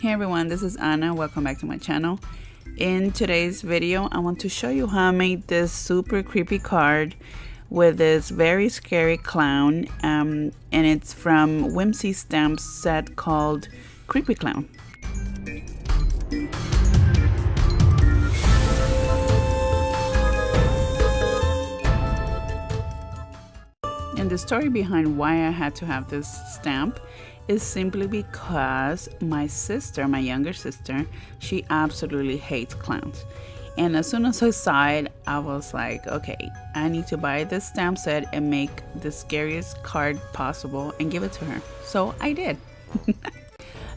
Hey everyone, this is Anna. Welcome back to my channel. In today's video, I want to show you how I made this super creepy card with this very scary clown, and it's from Whimsey stamp set called Creepy Clown. And the story behind why I had to have this stamp is simply because my sister, my younger sister, she absolutely hates clowns. And as soon as I saw it, I was like, okay, I need to buy this stamp set and make the scariest card possible and give it to her. So I did.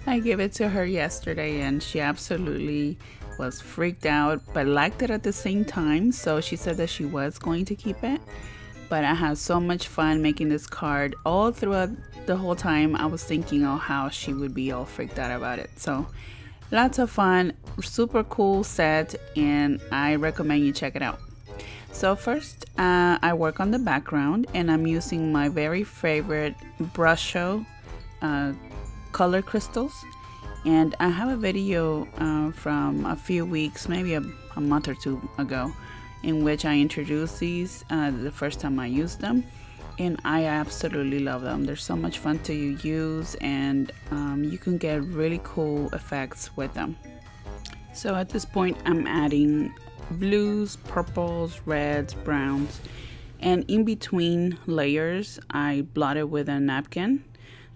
I gave it to her yesterday and she absolutely was freaked out, but liked it at the same time. So she said that she was going to keep it. But I had so much fun making this card. All throughout the whole time I was thinking of how she would be all freaked out about it. So lots of fun, super cool set, and I recommend you check it out. So first I work on the background and I'm using my very favorite BRUSHOS color crystals. And I have a video from a few weeks, maybe a month or two ago, in which I introduced these the first time I used them, and I absolutely love them. They're so much fun to use, and you can get really cool effects with them. So at this point I'm adding blues, purples, reds, browns, and in between layers I blot it with a napkin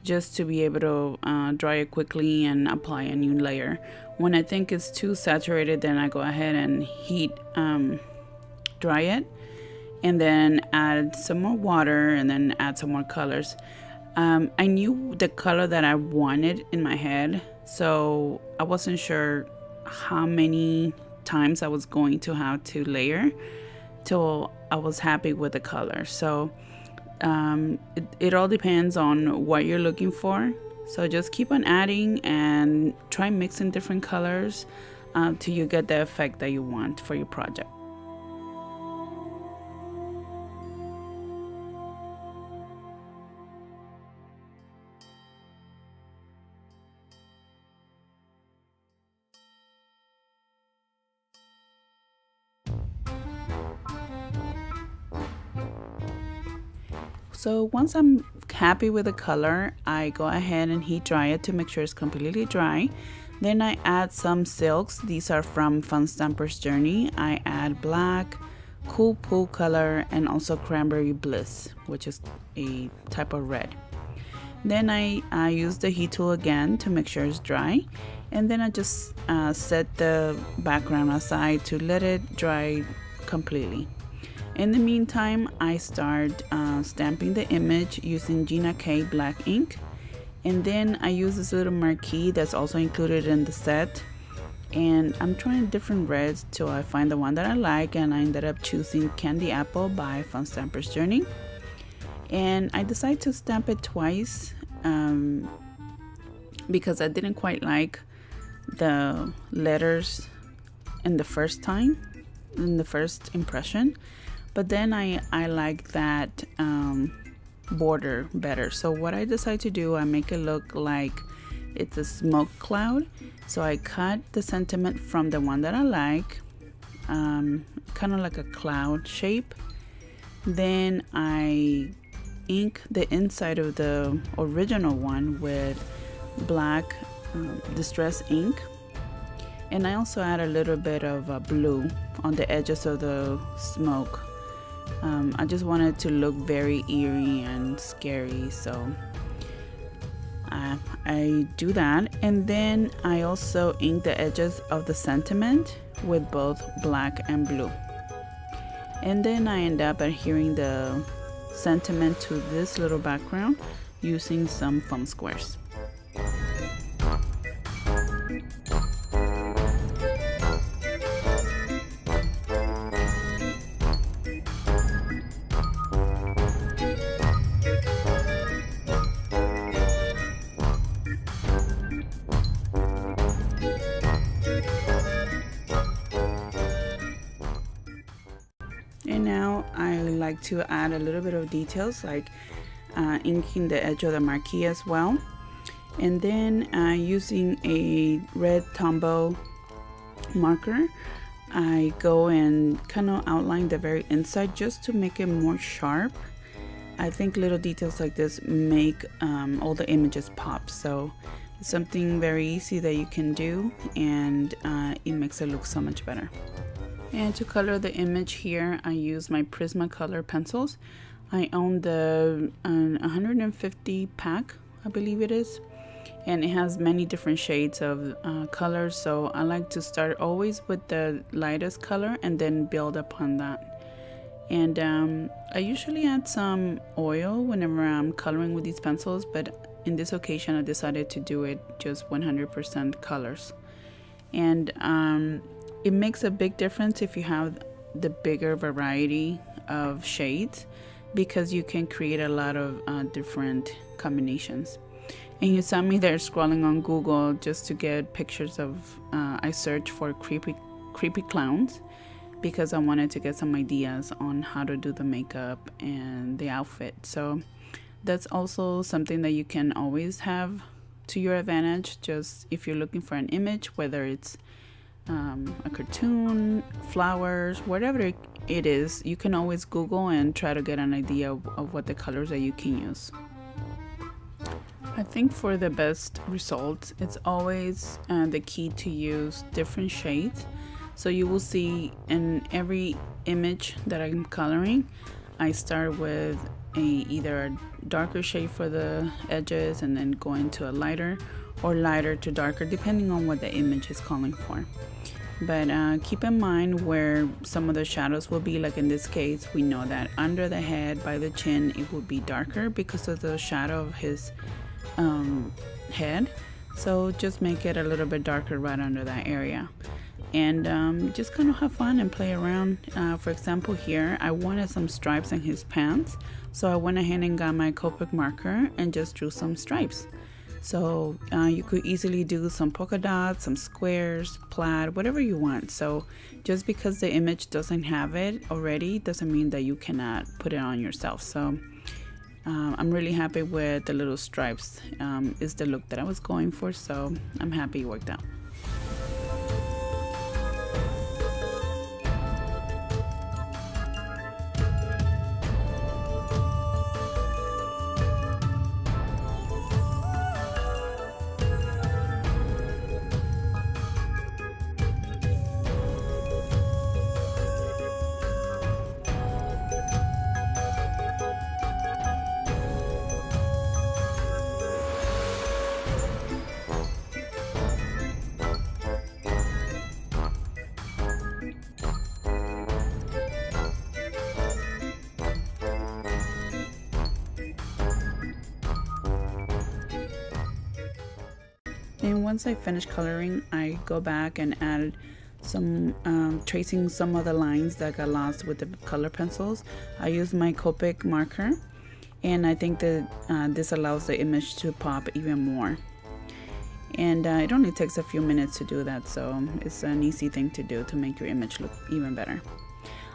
just to be able to dry it quickly and apply a new layer. When I think it's too saturated, then I go ahead and heat dry it, and then add some more water, and then add some more colors. I knew the color that I wanted in my head, so I wasn't sure how many times I was going to have to layer till I was happy with the color. So it all depends on what you're looking for, so just keep on adding and try mixing different colors till you get the effect that you want for your project. So once I'm happy with the color, I go ahead and heat dry it to make sure it's completely dry. Then I add some silks. These are from Fun Stamper's Journey. I add black, cool pool color, and also cranberry bliss, which is a type of red. Then I use the heat tool again to make sure it's dry, and then I just set the background aside to let it dry completely. In the meantime, I start stamping the image using Gina K black ink, and then I use this little marquee that's also included in the set, and I'm trying different reds till I find the one that I like, and I ended up choosing Candy Apple by Fun Stamper's Journey. And I decided to stamp it twice because I didn't quite like the letters in the first impression. But then I like that border better. So what I decide to do, I make it look like it's a smoke cloud. So I cut the sentiment from the one that I like, kind of like a cloud shape. Then I ink the inside of the original one with black distress ink. And I also add a little bit of blue on the edges of the smoke. I just wanted to look very eerie and scary, so I do that. And then I also ink the edges of the sentiment with both black and blue. And then I end up adhering the sentiment to this little background using some foam squares. And now I like to add a little bit of details, like inking the edge of the marquee as well. And then using a red Tombow marker, I go and kind of outline the very inside just to make it more sharp. I think little details like this make all the images pop, so it's something very easy that you can do, and it makes it look so much better. And to color the image here, I use my Prismacolor pencils. I own the 150 pack, I believe it is, and it has many different shades of colors, so I like to start always with the lightest color and then build upon that. And I usually add some oil whenever I'm coloring with these pencils, but in this occasion I decided to do it just 100% colors. And it makes a big difference if you have the bigger variety of shades, because you can create a lot of different combinations. And you saw me there scrolling on Google just to get pictures of, I searched for creepy clowns, because I wanted to get some ideas on how to do the makeup and the outfit. So that's also something that you can always have to your advantage, just if you're looking for an image, whether it's a cartoon, flowers, whatever it is, you can always Google and try to get an idea of what the colors that you can use. I think for the best results, it's always the key to use different shades. So you will see in every image that I'm coloring, I start with either a darker shade for the edges and then go into a lighter, or lighter to darker, depending on what the image is calling for. But keep in mind where some of the shadows will be. Like in this case, we know that under the head, by the chin, it will be darker because of the shadow of his head. So just make it a little bit darker right under that area. And just kind of have fun and play around. For example, here I wanted some stripes in his pants, so I went ahead and got my Copic marker and just drew some stripes. So you could easily do some polka dots, some squares, plaid, whatever you want. So just because the image doesn't have it already doesn't mean that you cannot put it on yourself. So I'm really happy with the little stripes. Is the look that I was going for, so I'm happy it worked out. And once I finish coloring, I go back and add some tracing some of the lines that got lost with the color pencils. I use my Copic marker, and I think that this allows the image to pop even more. And it only takes a few minutes to do that, so it's an easy thing to do to make your image look even better.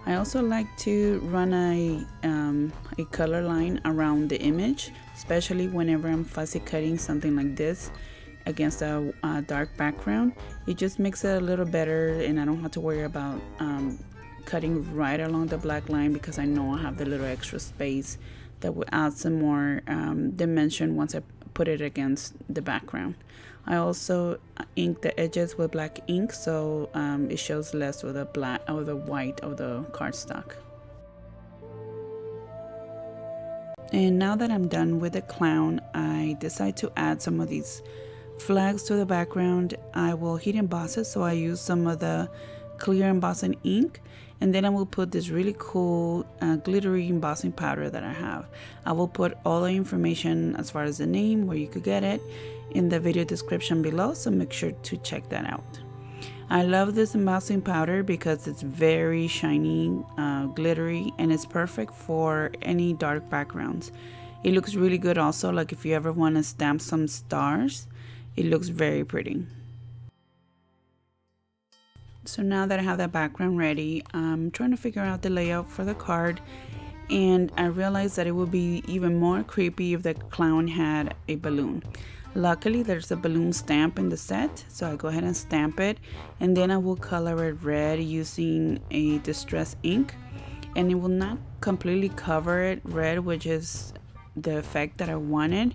I also like to run a color line around the image, especially whenever I'm fussy cutting something like this against a dark background. It just makes it a little better, and I don't have to worry about cutting right along the black line, because I know I have the little extra space that will add some more dimension once I put it against the background. I also ink the edges with black ink, so it shows less of the black or the white of the cardstock. And now that I'm done with the clown, I decide to add some of these flags to the background. I will heat emboss it, so I use some of the clear embossing ink, and then I will put this really cool glittery embossing powder that I have. I will put all the information as far as the name, where you could get it, in the video description below, so make sure to check that out. I love this embossing powder because it's very shiny, glittery, and it's perfect for any dark backgrounds. It looks really good also, like if you ever want to stamp some stars, it looks very pretty. So now that I have that background ready, I'm trying to figure out the layout for the card, and I realized that it would be even more creepy if the clown had a balloon. Luckily, there's a balloon stamp in the set, so I go ahead and stamp it, and then I will color it red using a distress ink, and it will not completely cover it red, which is the effect that I wanted,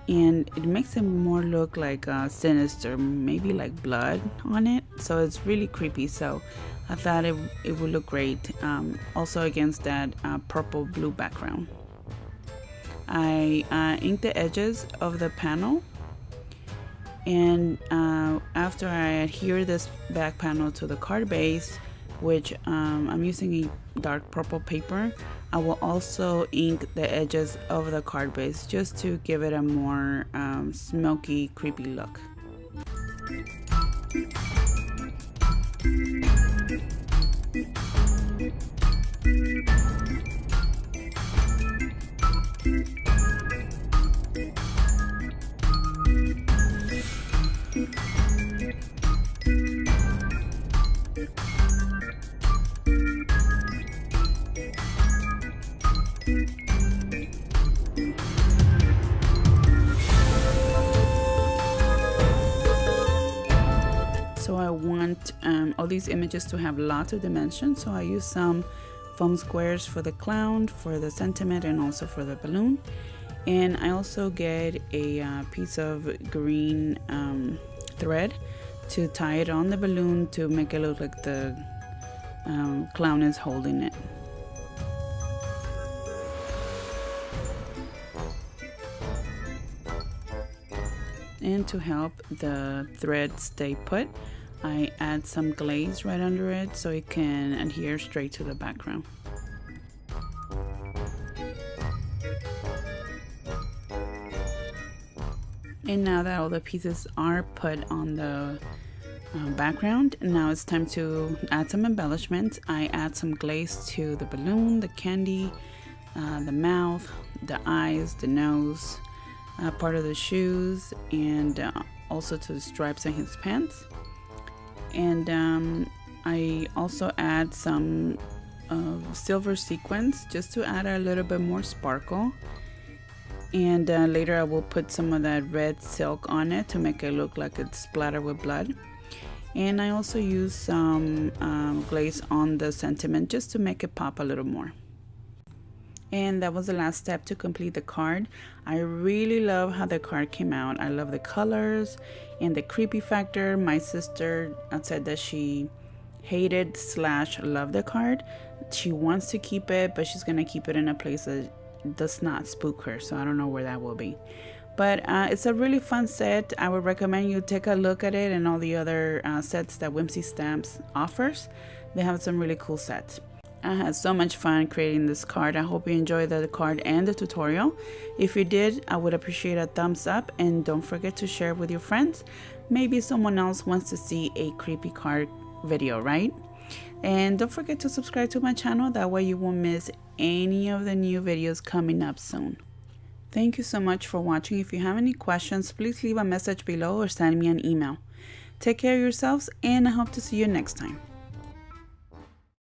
and it makes it more look like sinister, maybe like blood on it, so it's really creepy. So I thought it would look great also against that purple blue background. I inked the edges of the panel, and after I adhere this back panel to the card base, which I'm using a dark purple paper, I will also ink the edges of the card base just to give it a more smoky, creepy look. So I want all these images to have lots of dimensions, so I use some foam squares for the clown, for the sentiment, and also for the balloon. And I also get a piece of green thread to tie it on the balloon to make it look like the clown is holding it. And to help the thread stay put, I add some glaze right under it so it can adhere straight to the background. And now that all the pieces are put on the background, now it's time to add some embellishments. I add some glaze to the balloon, the candy, the mouth, the eyes, the nose, part of the shoes, and also to the stripes in his pants. And I also add some silver sequins just to add a little bit more sparkle. And later I will put some of that red silk on it to make it look like it's splattered with blood. And I also use some glaze on the sentiment just to make it pop a little more. And that was the last step to complete the card. I really love how the card came out. I love the colors and the creepy factor. My sister said that she hated / loved the card. She wants to keep it, but she's gonna keep it in a place that does not spook her, so I don't know where that will be. But it's a really fun set. I would recommend you take a look at it and all the other sets that Whimsey Stamps offers. They have some really cool sets. I had so much fun creating this card. I hope you enjoyed the card and the tutorial. If you did, I would appreciate a thumbs up, and don't forget to share it with your friends. Maybe someone else wants to see a creepy card video, right? And don't forget to subscribe to my channel, that way you won't miss any of the new videos coming up soon. Thank you so much for watching. If you have any questions, please leave a message below or send me an email. Take care of yourselves, and I hope to see you next time.